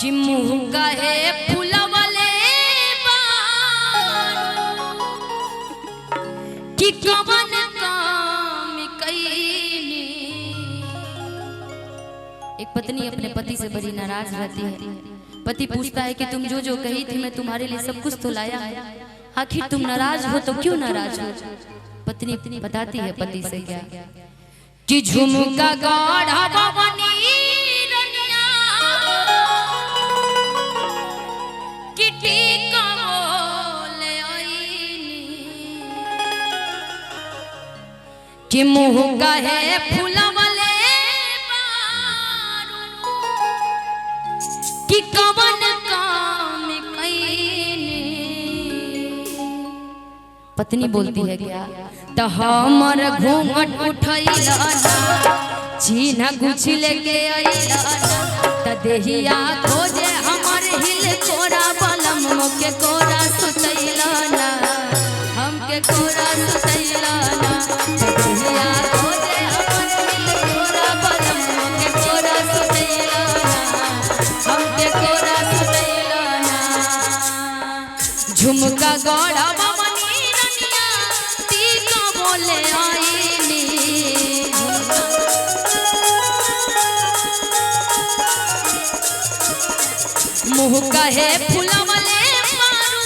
कि मुँह कहे फुलवले कि कवन काम कईनी। एक पत्नी अपने पति से बड़ी नाराज रहती है। पति पूछता है कि तुम जो जो कही थी मैं तुम्हारे लिए सब कुछ तो लाया है, आखिर तुम नाराज हो तो क्यों नाराज हो। पत्नी बताती है पति से क्या कि झुमका गाढ़ा बवनी रनिया कि टीका ले आईनी कि मुँह कहे फुलवले कि कवन काम कईनी। पत्नी बोलती है क्या तो हमर घूंघट उठैला छीना गुछ लेके अइला त देहिया खोजे हमर हिल कोरा बलम के कोरा सुतैला ना हमके कोरा सुतैला ना देहिया खोजे हमर हिल कोरा बलम के कोरा सुतैला ना हमके कोरा सुतैला ना। झुमका गौड़ा बोले आईनी मुँह कहे फुलवले मारू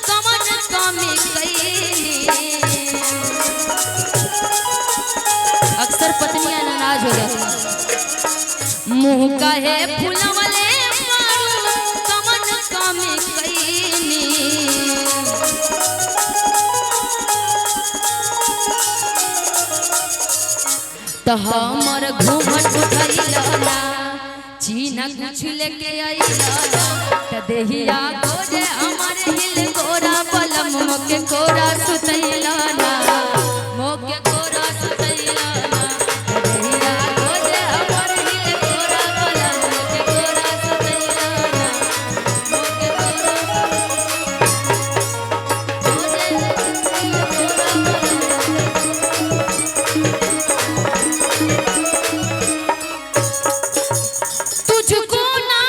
कवन कामी कईनी। अक्सर पत्नियां नाराज हो जाती। मुँह कहे फुलवले मारू कवन कामी कईनी। तो हमर घूंघट उठैला चीना कुछ लेके अइला त देहिया खोजे हमर हिल कोरा बलम मोके कोरा सुतैला ना मोके कोरा सुतैला ना देहिया खोजे हमर हिल कोरा बलम मोके कोरा सुतैला ना मोके तुझको ना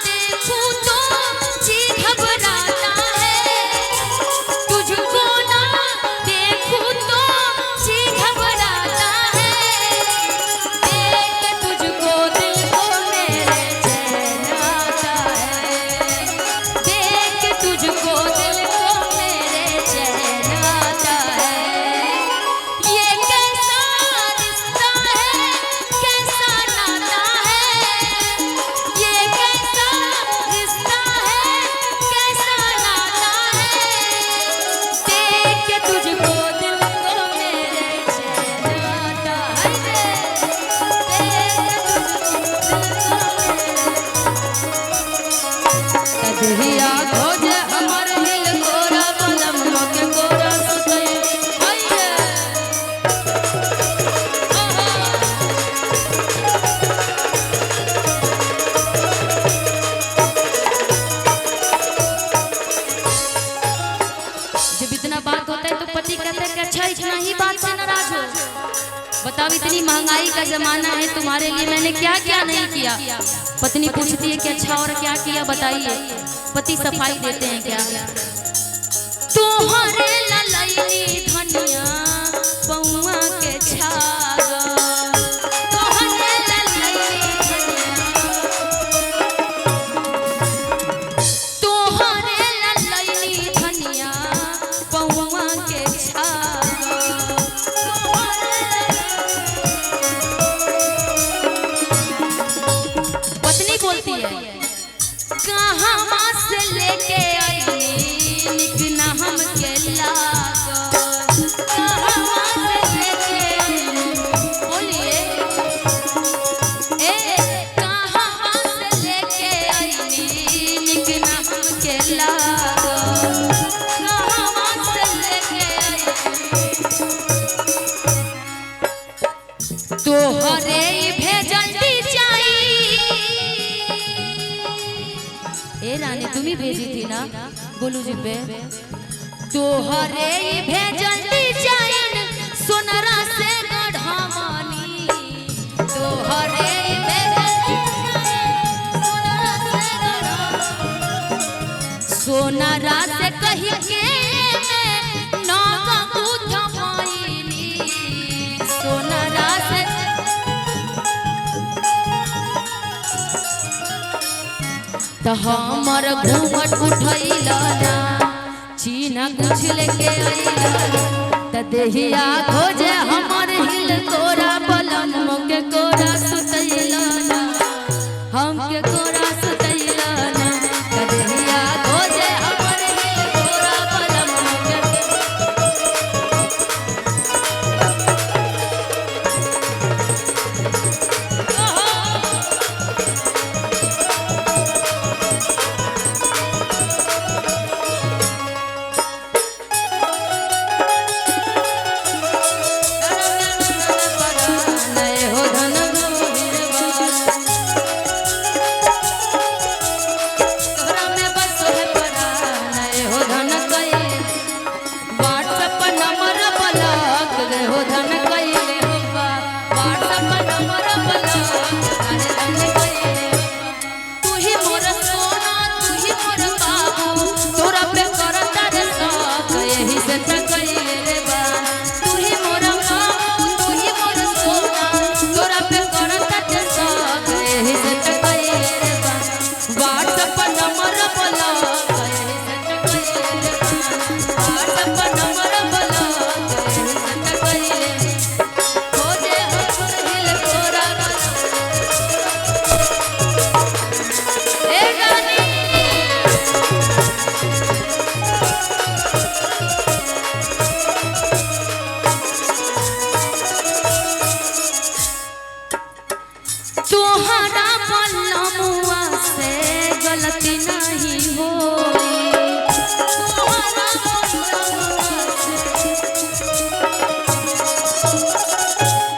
देखूं तो जी घबराता है, तुझको ना देखूं तो जी घबराता है, देख तुझको दिल को मेरे चैन आता है, देख तुझको दिल को मेरे चैन आता है। ये कैसा रिश्ता है कैसा नाता है, ये कैसा रिश्ता है कैसा नाता है, देख के तुझको दिल को मेरे चैन आता है, देख तुझको दिल को मेरे तदहिया खोजे हमर हिल कोरा बलम मोके कोरा सुतै आइए। जब इतना बात होता है तो पति कहता है कि अच्छा इतना ही बात से नाराज हो। बताओ इतनी महंगाई का जमाना है तुम्हारे लिए मैंने क्या क्या नहीं किया। पत्नी पूछती है कि अच्छा और क्या किया बताइए। पति सफाई देते हैं क्या तोहरे ललैनी धनिया पौआ के छागा तोहरे ललैनी तोहरे ललैनी धनिया पौआ के छागा। पत्नी बोलती है कहाँ से लेके आई निक ना हमके लागो कहाँ से लेके आई बोलिए कहाँ से लेके आई निक ना हमके लागो कहाँ से लेके आई तोहरे भेजल दी जाई। ए रानी तुम ही भेजी थी ना बोलू जी पे तोहरे भेजल दी जाइन सोनरा से गढ़वानी तोहरे भेजल दी जाइन सोनरा से सोनारा से कही के नागा बुझ पाइली सोनारा से तो हमर घूमट उठैला ना चीना कुछ लेके आइला त देहिया खोजे हमर हिल कोरा बलम के कोरा सुतैला ना हमके कोरा सुतैला ना त देहिया खोजे हमर हिल कोरा बलम के गलती नहीं हो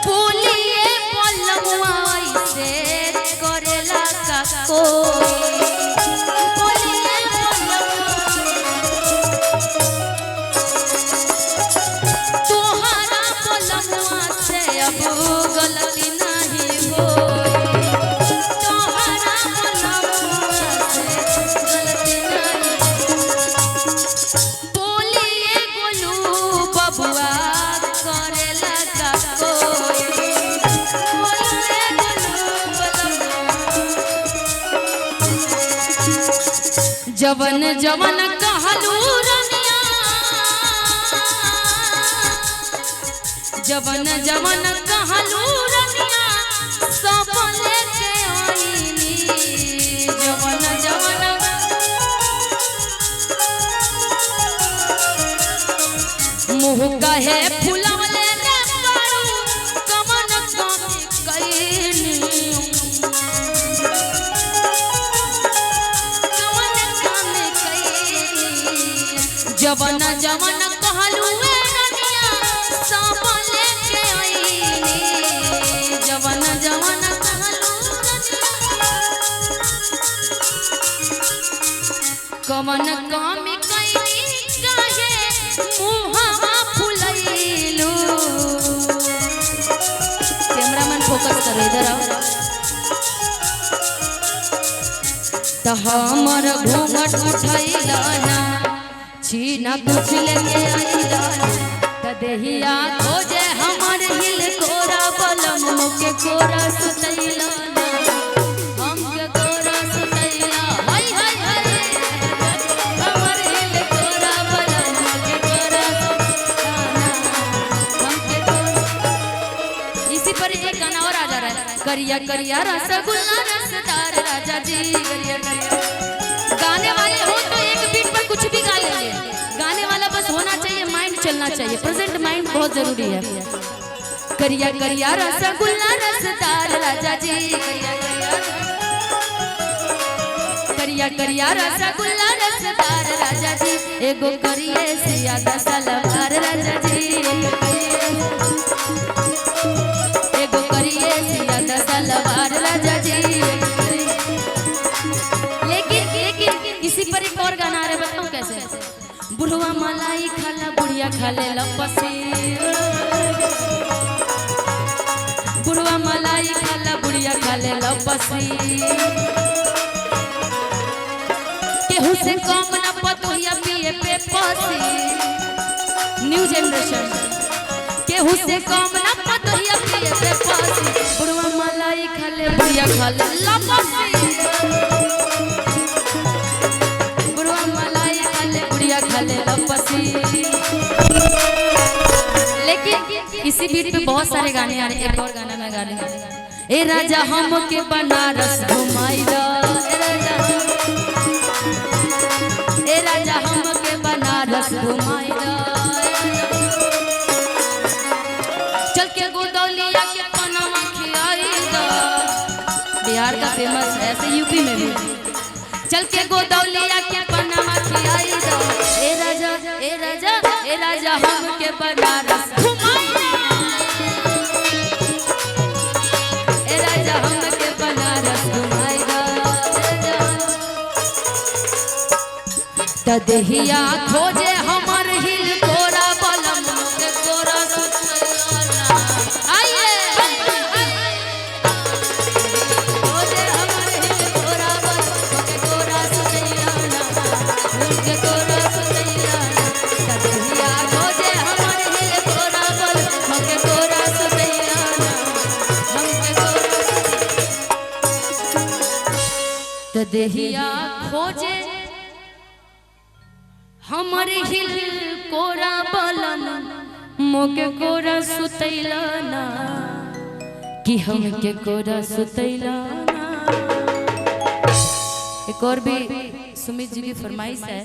बोलिए पलमुआ से करेला का बोलिए तोहरा पलमुआ से अब गलती नहीं हो जवन जवन कहलू रनिया जवन जवन कहलू रनिया सब लेके आईनी जवन जवन मुँह कहे फुलवले रे पारू कमन कमी कईनी जवन जवन कहलू रनिया सब लेके आईनी जवन जवन कहलू कमन कमी कईनी काहे मुहवा फुलैलू कैमरामैन फोकस करो इधर आओ त हमर घूंघट उठैला ना चीना कुछ लेके आइला त देहिया खोजे हमर हिल कोरा बलम के कोरा सुतैला ना हमके कोरा सुतैला हाय हाय हाय हमर हिल कोरा बलम के कोरा सुतैला हमके कोरा। इसी पर एक गाना और आ जा रहा है करिया करिया रसगुल्ला रसदार राजा जी करिया करिया गाने वाले हो तो एक बीट पर कुछ भी गा लेंगे गाने वाला बस होना चाहिए माइंड चलना चाहिए प्रेजेंट माइंड बहुत जरूरी है करिया करिया रसगुल्ला रसदार राजा जी करिया करिया रसगुल्ला रसदार राजा जी एगो करिए सियादा सलवार राजा जी एगो करिए सियादा सलवार राजा जी लेकिन इसी पर एक और गाना आ रहा है बताऊं कैसे बुढ़वा मलाई खाला बुढ़िया खाले लपसी बुढ़वा मलाई खाला बुढ़िया खाले लपसी केहू से कम न पसी न्यू जनरेशन केहू से कम ना पतोहिया पिए पे पसी बुढ़वा मलाई खाले बुढ़िया खाले लपसी बुढ़वा मलाई खाले बुढ़िया खाले लपसी। लेकिन इसी बीट पे बहुत सारे गाने आ रहे हैं। एक और गाना मैं गा रही हूं। ए राजा हमके बनारस घुमाई दो ए राजा हमके बनारस घुमाई दो चल के गोदौलिया के पनामा खिलाई दो। बिहार का फेमस है ऐसे यूपी में भी। चल के गोदौलिया के पनामा खिलाई दो ए राजा ए राजा ए राजा हमके बनारस घुमाई दो ए राजा हमके बनारस घुमाई दो तदेहिया खोजे हमर हिल तोरा बलम के तोरा सुतैया आइए खोजे हमर हिल तोरा बलम के तोरा सुतैया के तोरा सुतैया तदेहिया खोजे हमर हिल तोरा बलम के तोरा सुतैया हमके तोरा तदेहिया खोजे हमर हिल कोरा बलन मोके कोरा सुतैलाना कि हमके कोरा सुतैलाना। एक और भी सुमित जी की फरमाइश है।